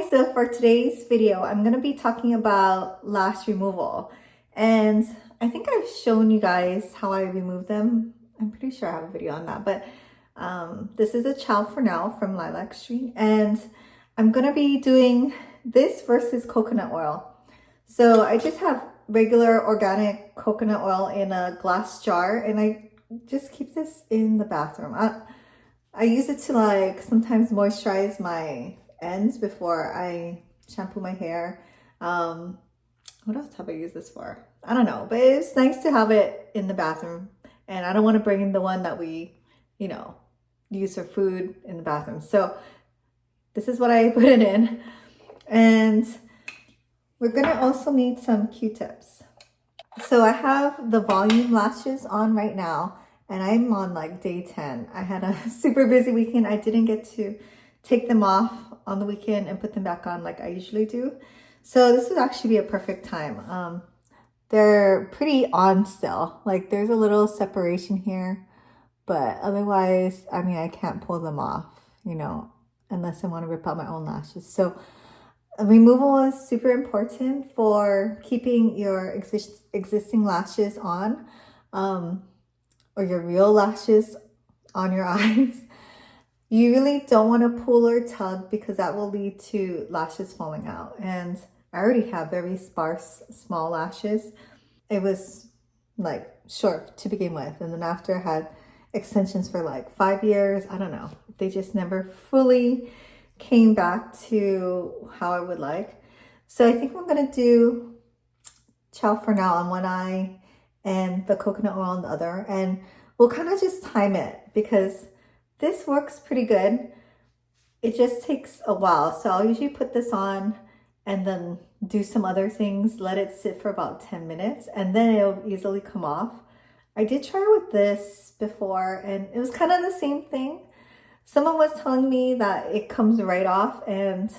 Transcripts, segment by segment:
So for today's video, I'm going to be talking about lash removal. And I think I've shown you guys how I remove them. I'm pretty sure I have a video on that, but this is a Ciao for now from Lilac Street. And I'm going to be doing this versus coconut oil. So I just have regular organic coconut oil in a glass jar, and I just keep this in the bathroom. I use it to like sometimes moisturize my ends before I shampoo my hair. What else have I used this for? I don't know, but it's nice to have it in the bathroom, and I don't want to bring in the one that we, use for food in the bathroom. So this is what I put it in, and we're gonna also need some Q-tips. So I have the volume lashes on right now, and I'm on like day 10. I had a super busy weekend. I didn't get to take them off on the weekend and put them back on like I usually do. So this would actually be a perfect time. They're pretty on still. Like there's a little separation here, but otherwise, I mean, I can't pull them off, unless I want to rip out my own lashes. So removal is super important for keeping your existing lashes on, or your real lashes on your eyes. You really don't want to pull or tug because that will lead to lashes falling out. And I already have very sparse, small lashes. It was like short to begin with. And then after I had extensions for like 5 years, I don't know. They just never fully came back to how I would like. So I think I'm going to do Ciao for now on one eye and the coconut oil on the other. And we'll kind of just time it because this works pretty good. It just takes a while. So I'll usually put this on and then do some other things, let it sit for about 10 minutes, and then it'll easily come off. I did try with this before, and it was kind of the same thing. Someone was telling me that it comes right off, and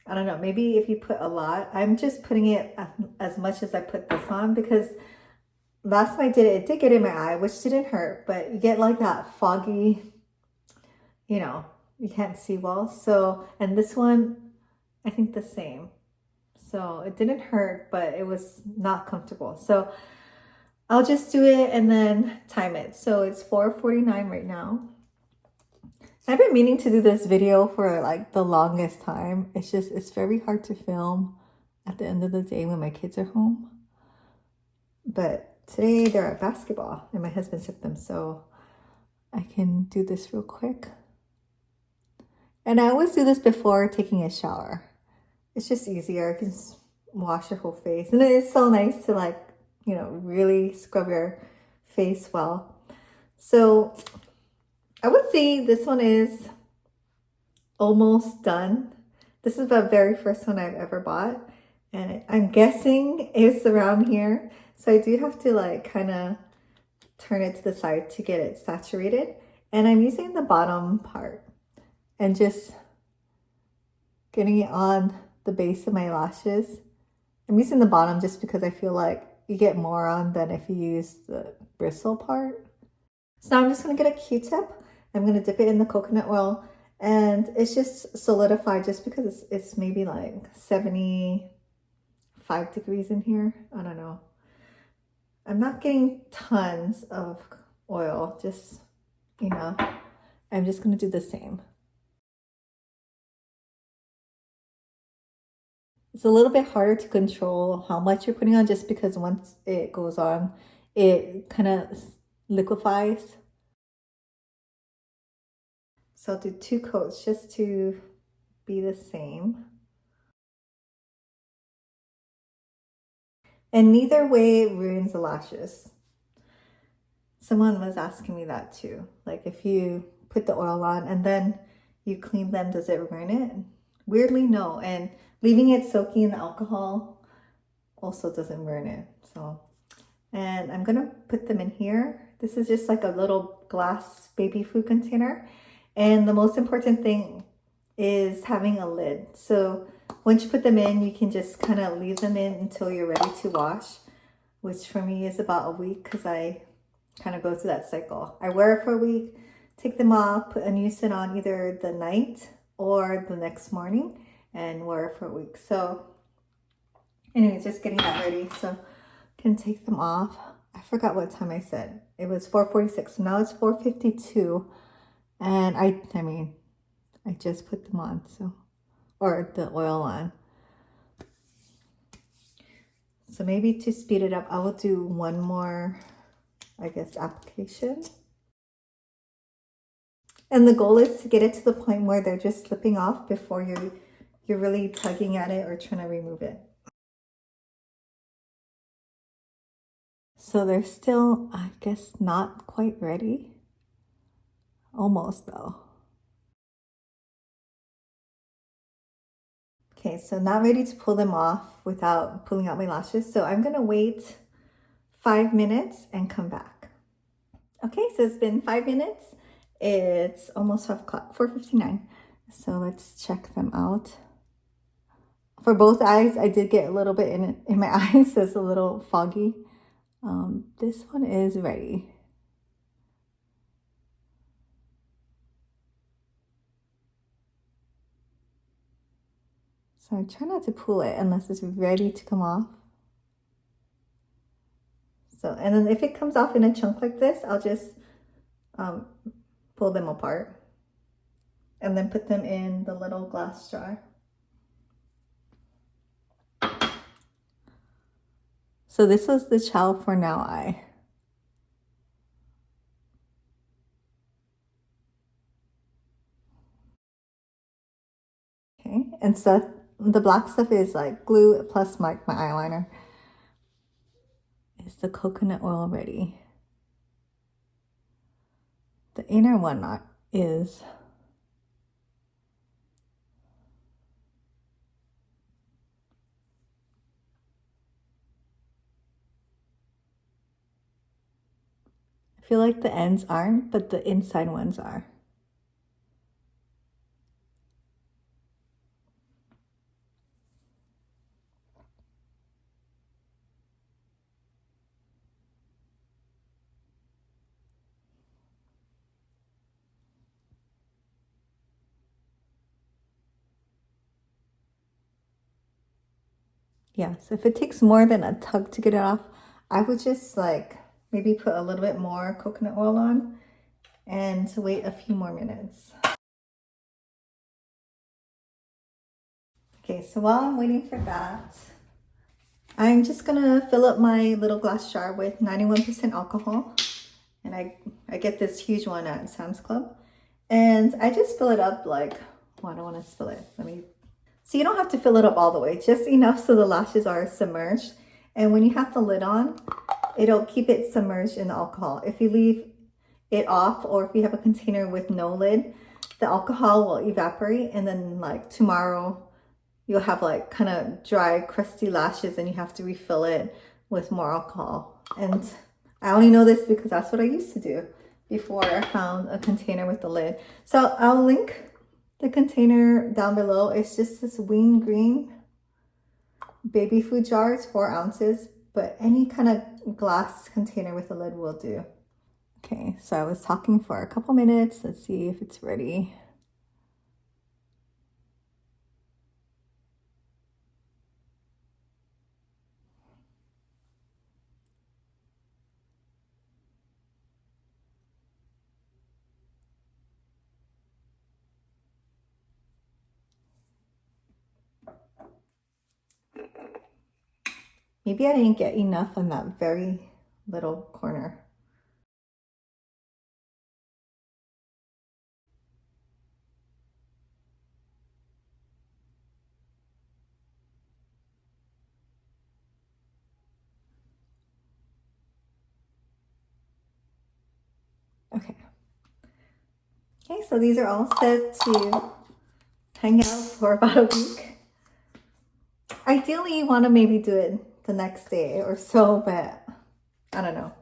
I don't know, maybe if you put a lot. I'm just putting it as much as I put this on because last time I did it, it did get in my eye, which didn't hurt, but you get like that foggy, you can't see well. So, and this one, I think the same. So it didn't hurt, but it was not comfortable. So I'll just do it and then time it. So it's 4:49 right now. I've been meaning to do this video for like the longest time. It's very hard to film at the end of the day when my kids are home. But today they're at basketball and my husband took them, so I can do this real quick. And I always do this before taking a shower. It's just easier. You can just wash your whole face. And it is so nice to like, really scrub your face well. So I would say this one is almost done. This is the very first one I've ever bought. And I'm guessing it's around here. So I do have to like kind of turn it to the side to get it saturated. And I'm using the bottom part and just getting it on the base of my lashes. I'm using the bottom just because I feel like you get more on than if you use the bristle part. So now I'm just going to get a Q-tip. I'm going to dip it in the coconut oil, and it's just solidified just because it's maybe like 75 degrees in here. I don't know. I'm not getting tons of oil, just enough. I'm just going to do the same. It's a little bit harder to control how much you're putting on just because once it goes on, it kind of liquefies. So I'll do 2 coats just to be the same. And neither way ruins the lashes. Someone was asking me that too. Like if you put the oil on and then you clean them, does it ruin it? Weirdly, no. And leaving it soaking in the alcohol also doesn't ruin it. So, and I'm gonna put them in here. This is just like a little glass baby food container. And the most important thing is having a lid. So once you put them in, you can just kind of leave them in until you're ready to wash, which for me is about a week because I kind of go through that cycle. I wear it for a week, take them off, put a new set on either the night or the next morning. and wear it for a week. So anyways, just getting that ready so can take them off. I forgot what time I said. It was 4:46. So now it's 4:52. And I mean, I just put them on, so, or the oil on. So maybe to speed it up, I will do one more, I guess, application. And the goal is to get it to the point where they're just slipping off before you're really tugging at it or trying to remove it. So they're still, I guess, not quite ready. Almost though. Okay, so not ready to pull them off without pulling out my lashes. So I'm gonna wait 5 minutes and come back. Okay, so it's been 5 minutes. It's almost 5 o'clock, 4:59. So let's check them out. For both eyes, I did get a little bit in my eyes, so it's a little foggy. This one is ready. So I try not to pull it unless it's ready to come off. So, and then if it comes off in a chunk like this, I'll just pull them apart and then put them in the little glass jar. So this was the Ciao for Now eye. Okay, and so the black stuff is like glue plus my eyeliner. Is the coconut oil ready? The inner one is. I feel like the ends aren't, but the inside ones are. Yeah, so if it takes more than a tug to get it off, I would just like maybe put a little bit more coconut oil on and wait a few more minutes. Okay, so while I'm waiting for that, I'm just gonna fill up my little glass jar with 91% alcohol. And I get this huge one at Sam's Club. And I just fill it up like, well, I don't wanna spill it. So you don't have to fill it up all the way, just enough so the lashes are submerged. And when you have the lid on, it'll keep it submerged in the alcohol. If you leave it off or if you have a container with no lid, the alcohol will evaporate and then like tomorrow you'll have like kind of dry, crusty lashes and you have to refill it with more alcohol. And I only know this because that's what I used to do before I found a container with the lid. So I'll link the container down below. It's just this Ween Green baby food jar. It's 4 ounces, but any kind of glass container with a lid will do. Okay, so I was talking for a couple minutes. Let's see if it's ready. Maybe I didn't get enough on that very little corner. Okay. Okay, so these are all set to hang out for about a week. Ideally, you want to maybe do it the next day or so, but I don't know.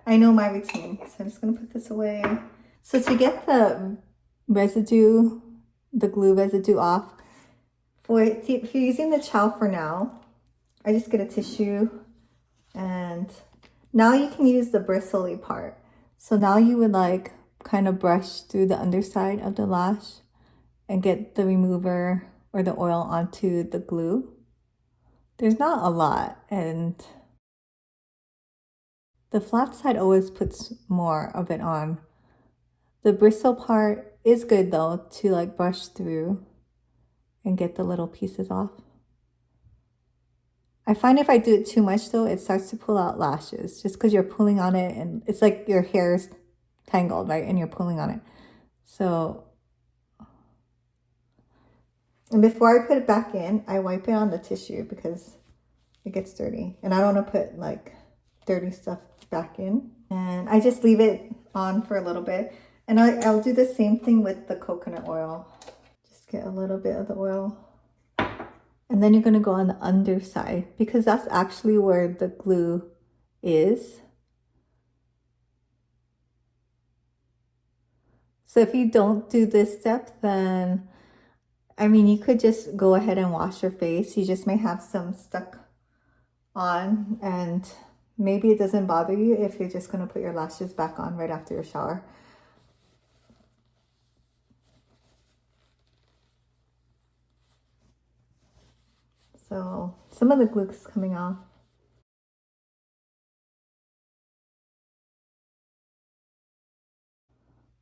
I know my routine, so I'm just going to put this away. So to get the residue, the glue residue off, if you're using the Ciao for Now, I just get a tissue and now you can use the bristly part. So now you would kind of brush through the underside of the lash and get the remover or the oil onto the glue. There's not a lot, and the flat side always puts more of it on. The bristle part is good though to like brush through and get the little pieces off. I find if I do it too much though, it starts to pull out lashes just because you're pulling on it and it's like your hair is tangled, right? And you're pulling on it. So, and before I put it back in, I wipe it on the tissue because it gets dirty. And I don't want to put like dirty stuff back in. And I just leave it on for a little bit. And I'll do the same thing with the coconut oil. Just get a little bit of the oil. And then you're going to go on the underside because that's actually where the glue is. So if you don't do this step, then, I mean, you could just go ahead and wash your face. You just may have some stuck on, and maybe it doesn't bother you if you're just going to put your lashes back on right after your shower. So some of the glue is coming off.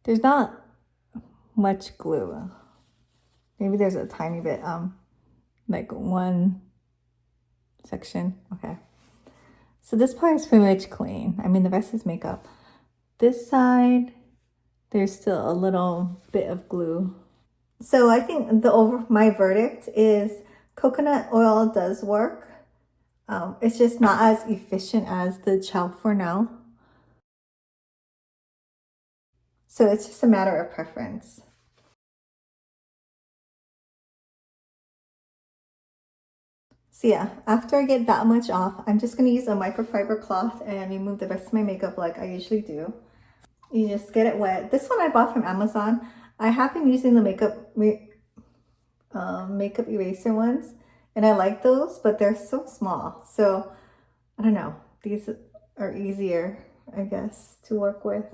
There's not much glue. Maybe there's a tiny bit, like one section. Okay. So this part is pretty much clean. I mean, the rest is makeup. This side, there's still a little bit of glue. So I think my verdict is coconut oil does work. It's just not as efficient as the Ciao for now. So it's just a matter of preference. So yeah, after I get that much off, I'm just going to use a microfiber cloth and remove the rest of my makeup like I usually do. You just get it wet. This one I bought from Amazon. I have been using the makeup eraser ones, and I like those, but they're so small. So I don't know. These are easier, I guess, to work with.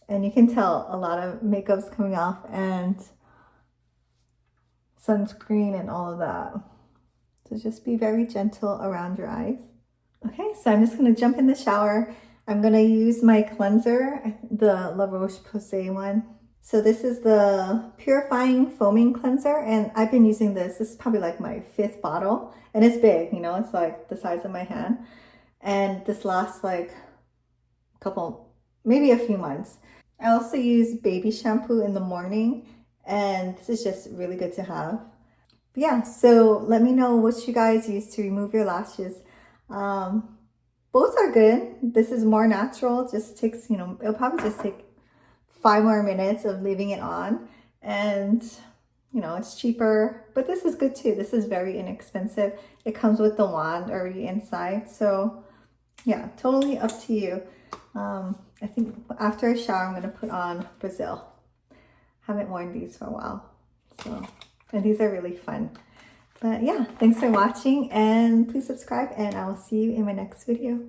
And you can tell a lot of makeup's coming off and sunscreen and all of that. So just be very gentle around your eyes. Okay, so I'm just going to jump in the shower. I'm going to use my cleanser, the La Roche-Posay one. So this is the Purifying Foaming Cleanser, and I've been using this. This is probably like my 5th bottle, and it's big, you know, it's like the size of my hand. And this lasts like a couple, maybe a few months. I also use baby shampoo in the morning, and this is just really good to have. But yeah, so let me know what you guys use to remove your lashes. Both are good. This is more natural. Just takes, you know, it'll probably just take 5 more minutes of leaving it on, and you know, it's cheaper, but this is good too. This is very inexpensive. It comes with the wand already inside. So yeah, totally up to you. I think after a shower, I'm going to put on Brazil. Haven't worn these for a while. So, and these are really fun. But yeah, thanks for watching, and please subscribe, and I will see you in my next video.